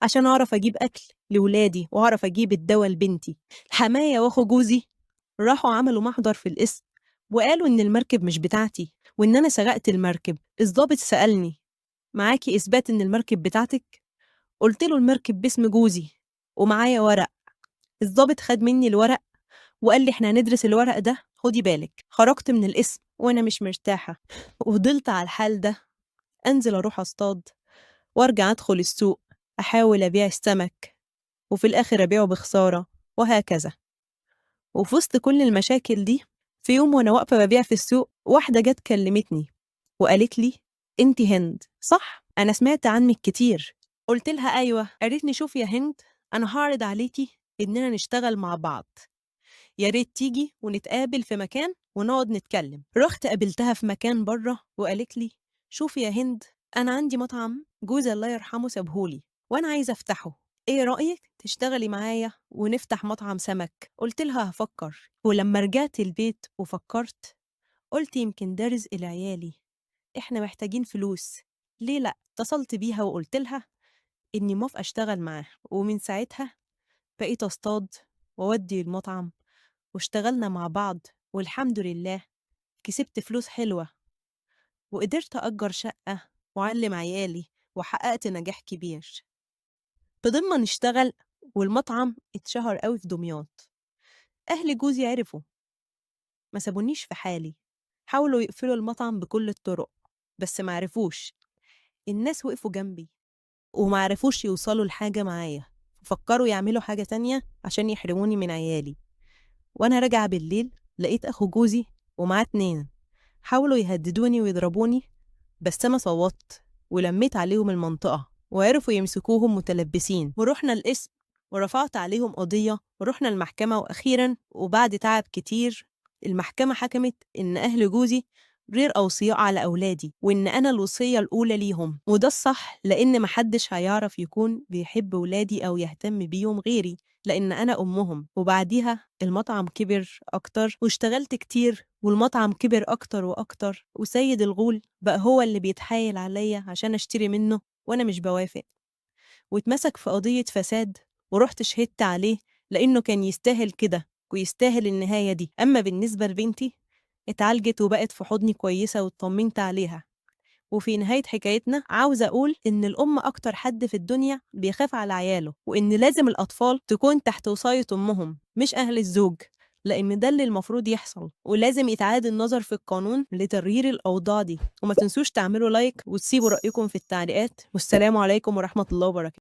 عشان أعرف أجيب أكل لولادي وأعرف أجيب الدوا لبنتي. حماية وأخو جوزي راحوا عملوا محضر في القسم وقالوا إن المركب مش بتاعتي وإن أنا سرقت المركب. الضابط سألني: معاكي إثبات إن المركب بتاعتك؟ قلت له المركب باسم جوزي ومعايا ورق. الضابط خد مني الورق وقال لي: احنا هندرس الورق ده، خدي بالك. خرجت من القسم وانا مش مرتاحة، وفضلت على الحال ده، انزل اروح اصطاد وارجع ادخل السوق احاول ابيع السمك وفي الاخر ابيعه بخسارة، وهكذا. وفي وسط كل المشاكل دي، في يوم وانا واقفة ببيع في السوق، واحدة جت كلمتني وقالت لي: انتي هند صح؟ انا سمعت عنك كتير. قلت لها: ايوه. قالت لي: شوفي يا هند، انا هعرض عليكي اننا نشتغل مع بعض، يا ريت تيجي ونتقابل في مكان ونقعد نتكلم. رحت قابلتها في مكان بره وقالت لي: شوفي يا هند، انا عندي مطعم جوزي الله يرحمه سابهولي وانا عايزه افتحه، ايه رايك تشتغلي معايا ونفتح مطعم سمك؟ قلت لها: هفكر. ولما رجعت البيت وفكرت، قلت يمكن ده رزق لعيالي، احنا محتاجين فلوس، ليه لا؟ اتصلت بيها وقلت لها اني موافقه اشتغل معاها. ومن ساعتها بقيت اصطاد واودي المطعم واشتغلنا مع بعض، والحمد لله كسبت فلوس حلوة وقدرت أجر شقة وأعلم عيالي وحققت نجاح كبير. فضلنا نشتغل والمطعم اتشهر قوي في دمياط. أهل جوزي عرفوا، ما سابونيش في حالي، حاولوا يقفلوا المطعم بكل الطرق بس ما عرفوش. الناس وقفوا جنبي وما عرفوش يوصلوا لحاجة معايا، فكروا يعملوا حاجة تانية عشان يحرموني من عيالي. وأنا راجعة بالليل لقيت أخو جوزي ومعاه 2 حاولوا يهددوني ويضربوني، بس أنا صوتت ولميت عليهم المنطقة وعرفوا يمسكوهم متلبسين، ورحنا القسم ورفعت عليهم قضية ورحنا المحكمة. وأخيرا وبعد تعب كتير المحكمة حكمت إن أهل جوزي غير أوصياء على أولادي وإن أنا الوصية الأولى ليهم، وده الصح لأن محدش هيعرف يكون بيحب ولادي أو يهتم بيهم غيري، لأن أنا أمهم. وبعديها المطعم كبر أكتر واشتغلت كتير والمطعم كبر أكتر وأكتر، وسيد الغول بقى هو اللي بيتحايل عليا عشان أشتري منه وأنا مش بوافق، واتمسك في قضية فساد ورحت شهدت عليه لأنه كان يستاهل كده ويستاهل النهاية دي. أما بالنسبة لبنتي، اتعالجت وبقت في حضني كويسة واطمنت عليها. وفي نهاية حكايتنا عاوزة أقول إن الأم أكتر حد في الدنيا بيخاف على عياله، وإن لازم الأطفال تكون تحت وصاية أمهم مش أهل الزوج، لأن ده اللي المفروض يحصل، ولازم يتعاد النظر في القانون لتغيير الأوضاع دي. وما تنسوش تعملوا لايك وتسيبوا رأيكم في التعليقات، والسلام عليكم ورحمة الله وبركاته.